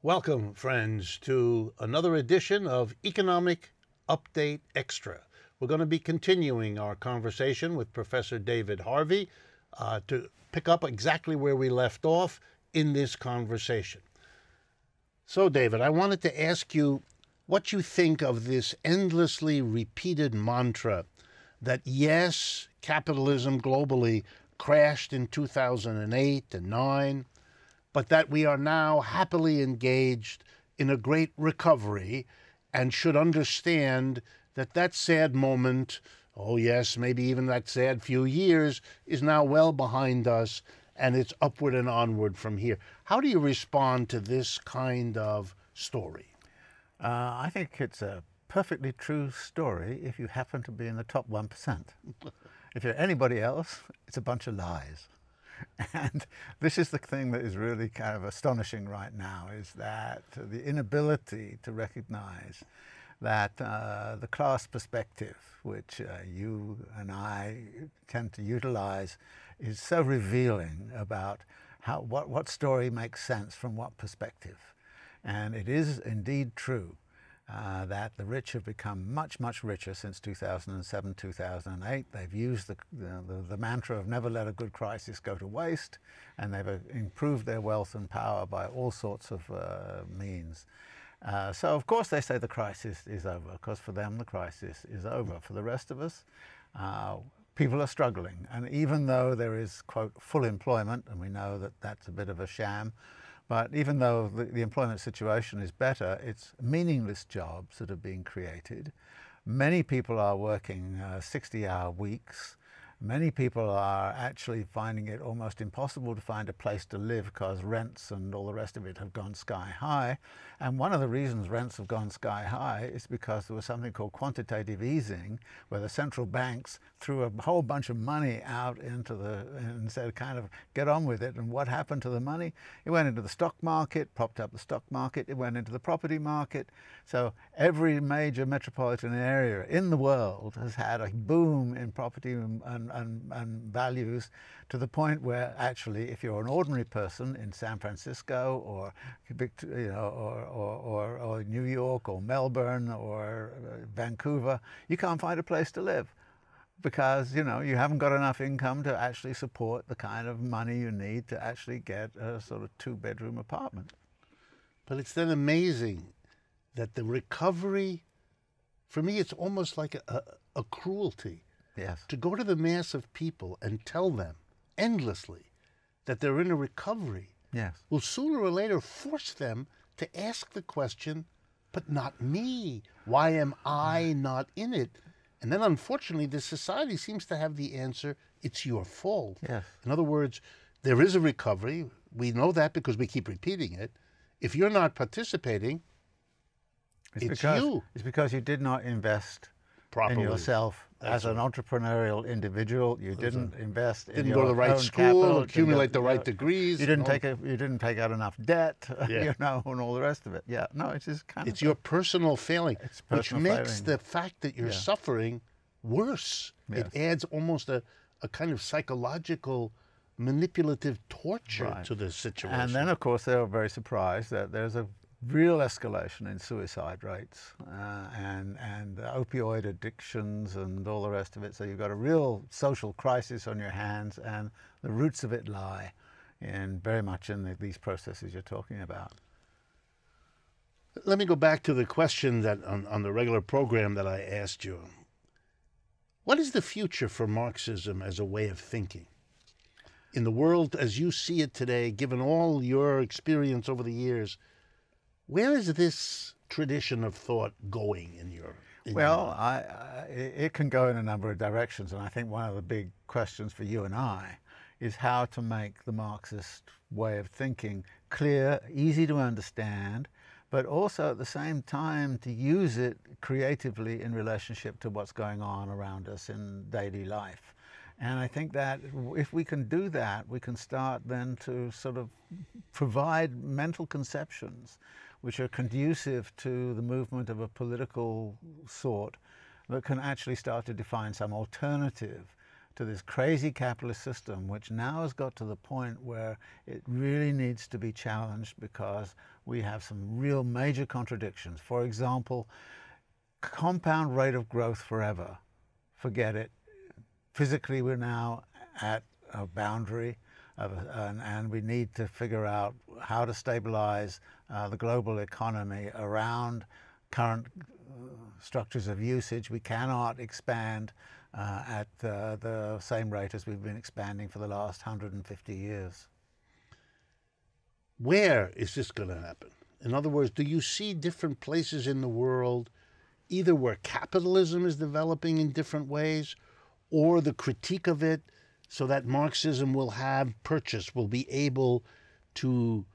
Welcome, friends, to another edition of Economic Update Extra. We're going to be continuing our conversation with Professor David Harvey to pick up exactly where we left off in this conversation. So, David, I wanted to ask you what you think of this endlessly repeated mantra that, yes, capitalism globally crashed in 2008 and 9, but that we are now happily engaged in a great recovery and should understand that that sad moment, oh yes, maybe even that sad few years, is now well behind us and it's upward and onward from here. How do you respond to this kind of story? I think it's a perfectly true story if you happen to be in the top 1%. If you're anybody else, it's a bunch of lies. And this is the thing that is really kind of astonishing right now, is that the inability to recognize that the class perspective, which you and I tend to utilize, is so revealing about what story makes sense from what perspective. And it is indeed true that the rich have become much, much richer since 2007, 2008. They've used the mantra of never let a good crisis go to waste, and they've improved their wealth and power by all sorts of means. So of course they say the crisis is over, because for them the crisis is over. For the rest of us, people are struggling. And even though there is, quote, full employment, and we know that that's a bit of a sham, but even though the employment situation is better, it's meaningless jobs that are being created. Many people are working 60-hour weeks. Many people are actually finding it almost impossible to find a place to live because rents and all the rest of it have gone sky high. And one of the reasons rents have gone sky high is because there was something called quantitative easing, where the central banks threw a whole bunch of money out into and said, kind of, get on with it. And what happened to the money? It went into the stock market, propped up the stock market. It went into the property market. So every major metropolitan area in the world has had a boom in property and values, to the point where actually, if you're an ordinary person in San Francisco or or New York or Melbourne or Vancouver, you can't find a place to live, because you haven't got enough income to actually support the kind of money you need to actually get a sort of 2-bedroom apartment. But it's then amazing that the recovery, for me, it's almost like a cruelty. Yes. To go to the mass of people and tell them endlessly that they're in a recovery, Yes. will sooner or later force them to ask the question, but not me. Why am I not in it? And then, unfortunately, the society seems to have the answer, it's your fault. Yes. In other words, there is a recovery. We know that because we keep repeating it. If you're not participating, it's you. It's because you did not invest Properly. in yourself. As an entrepreneurial individual, you didn't invest in your go to the right own school, capital, accumulate the right degrees. You didn't take out enough debt, Yeah. and all the rest of it. Yeah, no, it's just kind of. It's your personal failing, which makes failing. the fact that you're suffering worse. Yes. It adds almost a kind of psychological, manipulative torture to the situation. And then, of course, they were very surprised that there's a real escalation in suicide rates and opioid addictions and all the rest of it. So you've got a real social crisis on your hands, and the roots of it lie very much in these processes you're talking about. Let me go back to the question that on the regular program that I asked you. What is the future for Marxism as a way of thinking? In the world as you see it today, given all your experience over the years, where is this tradition of thought going in your Well, it can go in a number of directions, and I think one of the big questions for you and I is how to make the Marxist way of thinking clear, easy to understand, but also at the same time to use it creatively in relationship to what's going on around us in daily life. And I think that if we can do that, we can start then to sort of provide mental conceptions which are conducive to the movement of a political sort that can actually start to define some alternative to this crazy capitalist system, which now has got to the point where it really needs to be challenged because we have some real major contradictions. For example, compound rate of growth forever. Forget it. Physically, we're now at a boundary, and we need to figure out how to stabilize the global economy around current structures of usage. We cannot expand at the same rate as we've been expanding for the last 150 years. Where is this going to happen? In other words, do you see different places in the world, either where capitalism is developing in different ways, or the critique of it, so that Marxism will have purchase, will be able to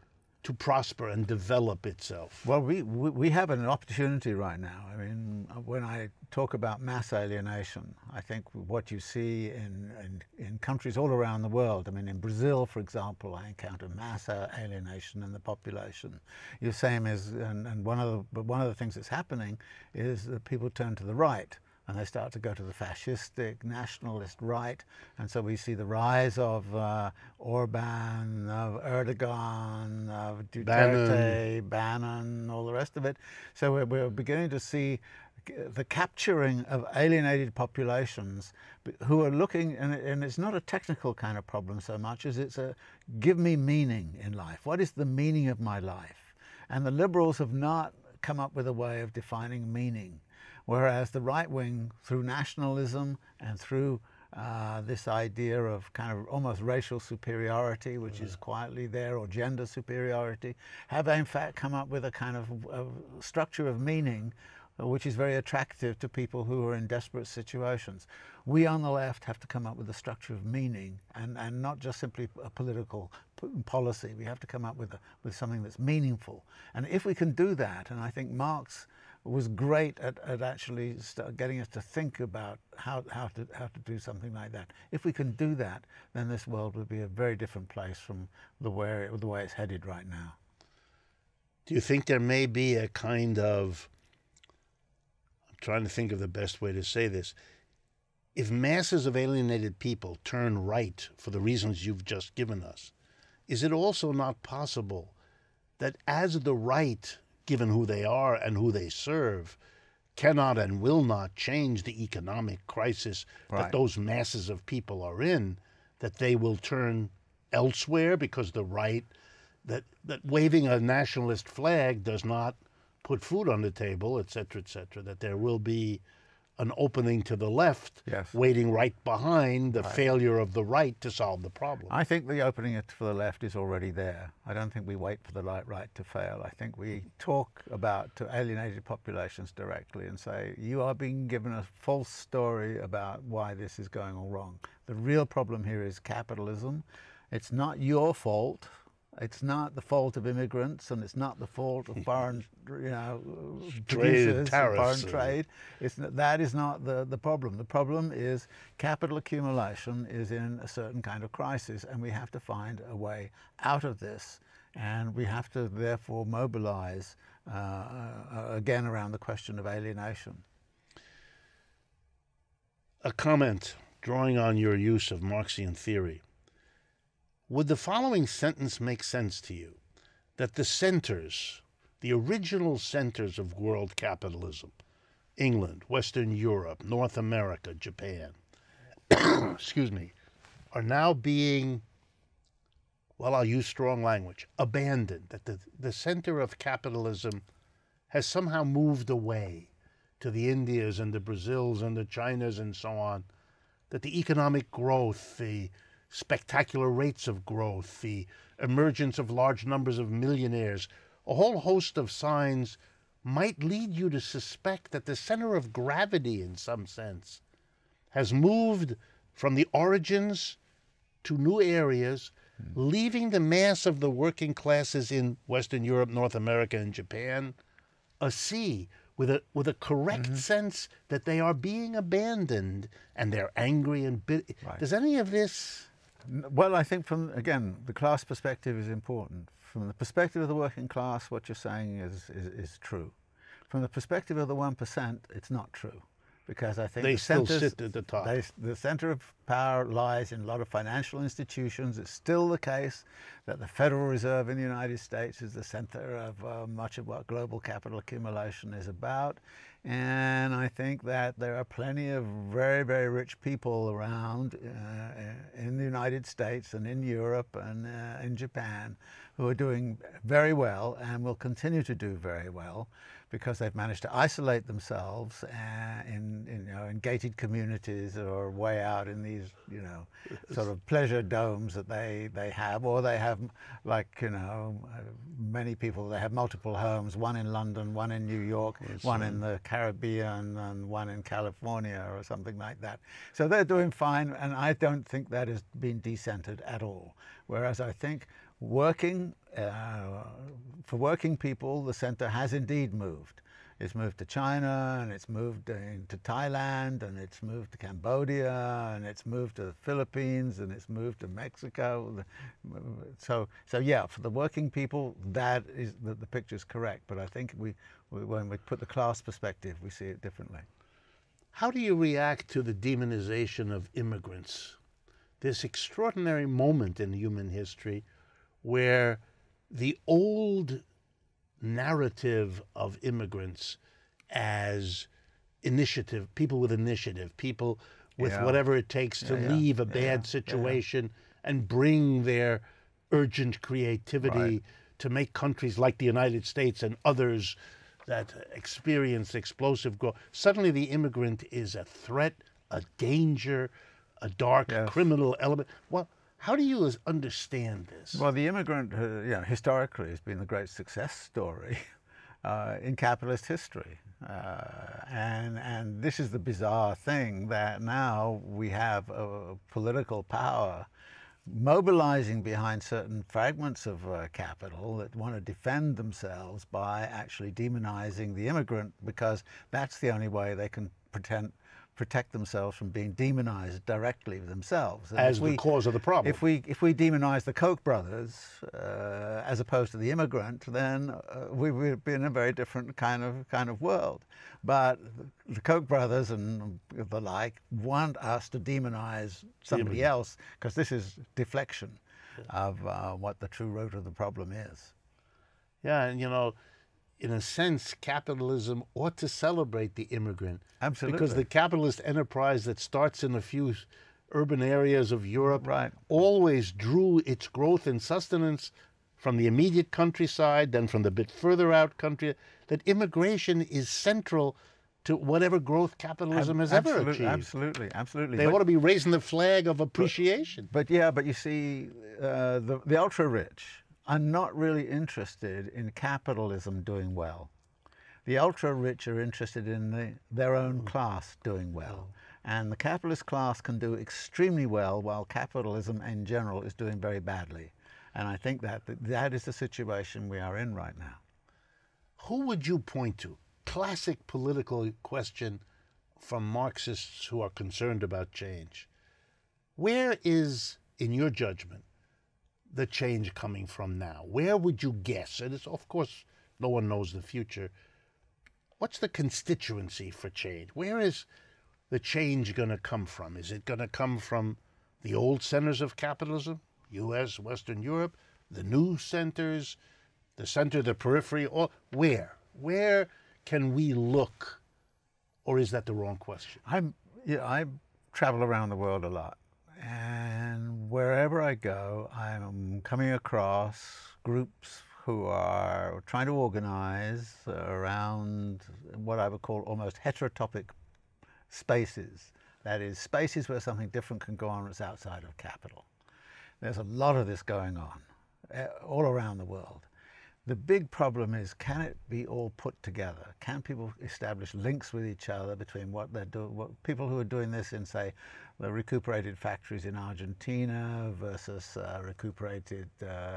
prosper and develop itself? Well, we have an opportunity right now. I mean, when I talk about mass alienation, I think what you see in countries all around the world, I mean, in Brazil, for example, I encounter mass alienation in the population. The same as, and one of the things that's happening is that people turn to the right, and they start to go to the fascistic, nationalist right. And so we see the rise of Orban, of Erdogan, of Duterte, Bannon, all the rest of it. So we're beginning to see the capturing of alienated populations who are looking, and it's not a technical kind of problem so much as it's a give me meaning in life. What is the meaning of my life? And the liberals have not come up with a way of defining meaning. Whereas the right wing, through nationalism and through this idea of kind of almost racial superiority, which is quietly there, or gender superiority, have in fact come up with a kind of structure of meaning which is very attractive to people who are in desperate situations. We on the left have to come up with a structure of meaning, and not just simply a political policy. We have to come up with something that's meaningful. And if we can do that, and I think Marx was great at actually getting us to think about how to do something like that. If we can do that, then this world would be a very different place from the way it's headed right now. Do you think there may be a kind of, I'm trying to think of the best way to say this, if masses of alienated people turn right for the reasons you've just given us, is it also not possible that as the right, given who they are and who they serve, cannot and will not change the economic crisis that those masses of people are in, that they will turn elsewhere because the right, that waving a nationalist flag does not put food on the table, et cetera, that there will be an opening to the left, waiting right behind the failure of the right to solve the problem? I think the opening for the left is already there. I don't think we wait for the right to fail. I think we talk to alienated populations directly and say, you are being given a false story about why this is going all wrong. The real problem here is capitalism. It's not your fault. It's not the fault of immigrants, and it's not the fault of foreign, producers, foreign trade. That is not the problem. The problem is capital accumulation is in a certain kind of crisis, and we have to find a way out of this. And we have to therefore mobilize again around the question of alienation. A comment drawing on your use of Marxian theory. Would the following sentence make sense to you? That the centers, the original centers of world capitalism, England, Western Europe, North America, Japan, excuse me, are now being, well, I'll use strong language, abandoned, that the center of capitalism has somehow moved away to the Indias and the Brazils and the Chinas and so on, that the economic growth, the spectacular rates of growth, the emergence of large numbers of millionaires, a whole host of signs might lead you to suspect that the center of gravity, in some sense, has moved from the origins to new areas, leaving the mass of the working classes in Western Europe, North America, and Japan a sea with a correct sense that they are being abandoned and they're angry and bitter. Does any of this... Well, I think again, the class perspective is important. From the perspective of the working class, what you're saying is true. From the perspective of the 1%, it's not true. because I think They still sit at the top. The center of power lies in a lot of financial institutions. It's still the case that the Federal Reserve in the United States is the center of much of what global capital accumulation is about. And I think that there are plenty of very, very rich people around in the United States and in Europe and in Japan who are doing very well and will continue to do very well, because they've managed to isolate themselves in gated communities or way out in these sort of pleasure domes that they have, or they have, like many people, they have multiple homes, one in London, one in New York, one in the Caribbean, and one in California or something like that. So they're doing fine, and I don't think that has been decentered at all. Whereas I think for working people, the center has indeed moved. It's moved to China, and it's moved into Thailand, and it's moved to Cambodia, and it's moved to the Philippines, and it's moved to Mexico. So yeah, for the working people, that is the picture's correct. But I think when we put the class perspective, we see it differently. How do you react to the demonization of immigrants? This extraordinary moment in human history where the old narrative of immigrants as initiative, people with initiative, people with whatever it takes to leave a bad situation and bring their urgent creativity to make countries like the United States and others that experience explosive growth. Suddenly the immigrant is a threat, a danger, a dark criminal element. Well, how do you understand this? Well, the immigrant, historically, has been the great success story in capitalist history. And this is the bizarre thing, that now we have a political power mobilizing behind certain fragments of capital that want to defend themselves by actually demonizing the immigrant, because that's the only way they can protect themselves from being demonized directly themselves. And as the cause of the problem. If we demonize the Koch brothers as opposed to the immigrant, then we would be in a very different kind of world. But the Koch brothers and the like want us to demonize somebody else, because this is deflection of what the true root of the problem is. Yeah, and in a sense, capitalism ought to celebrate the immigrant. Absolutely. Because the capitalist enterprise that starts in a few urban areas of Europe always drew its growth and sustenance from the immediate countryside, then from the bit further out country, that immigration is central to whatever growth capitalism has ever achieved. Absolutely. They ought to be raising the flag of appreciation. But you see, the ultra-rich are not really interested in capitalism doing well. The ultra-rich are interested in their own class doing well. And the capitalist class can do extremely well, while capitalism in general is doing very badly. And I think that is the situation we are in right now. Who would you point to? Classic political question from Marxists who are concerned about change. Where is, in your judgment, the change coming from now? Where would you guess? And it's, of course, no one knows the future. What's the constituency for change? Where is the change going to come from? Is it going to come from the old centers of capitalism, U.S., Western Europe, the new centers, the center, the periphery, or where? Where can we look? Or is that the wrong question? I travel around the world a lot. And wherever I go, I'm coming across groups who are trying to organize around what I would call almost heterotopic spaces. That is, spaces where something different can go on that's outside of capital. There's a lot of this going on all around the world. The big problem is, can it be all put together? Can people establish links with each other between what they're doing, people who are doing this in, say, the recuperated factories in Argentina versus recuperated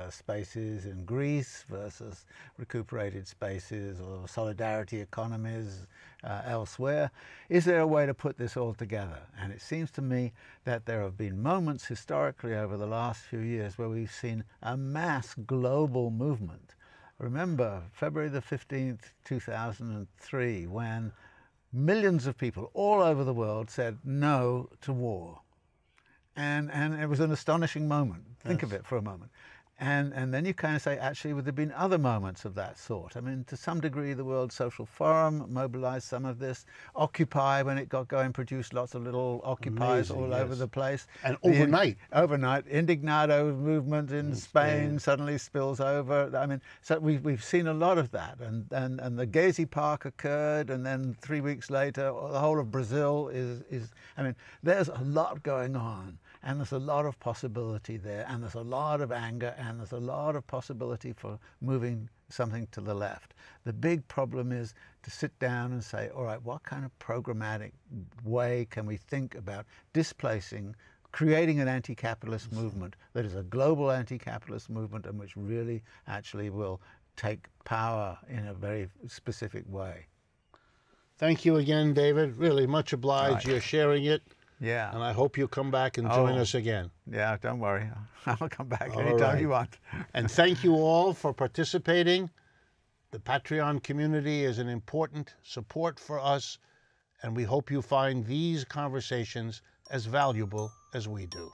spaces in Greece versus recuperated spaces or solidarity economies elsewhere? Is there a way to put this all together? And it seems to me that there have been moments historically over the last few years where we've seen a mass global movement. Remember February the 15th, 2003, when millions of people all over the world said no to war. And it was an astonishing moment. Think of it for a moment. And then you kind of say, actually, would there have been other moments of that sort? I mean, to some degree, the World Social Forum mobilized some of this. Occupy, when it got going, produced lots of little occupies all over the place. And overnight. Overnight. Indignado movement in Spain suddenly spills over. I mean, so we've seen a lot of that. And the Gezi Park occurred, and then 3 weeks later, the whole of Brazil is I mean, there's a lot going on. And there's a lot of possibility there, and there's a lot of anger, and there's a lot of possibility for moving something to the left. The big problem is to sit down and say, all right, what kind of programmatic way can we think about displacing, creating an anti-capitalist movement that is a global anti-capitalist movement and which really actually will take power in a very specific way. Thank you again, David. Really much obliged. Right. You're sharing it. Yeah. And I hope you'll come back and join us again. Yeah, don't worry. I'll come back All anytime right. you want. And thank you all for participating. The Patreon community is an important support for us, and we hope you find these conversations as valuable as we do.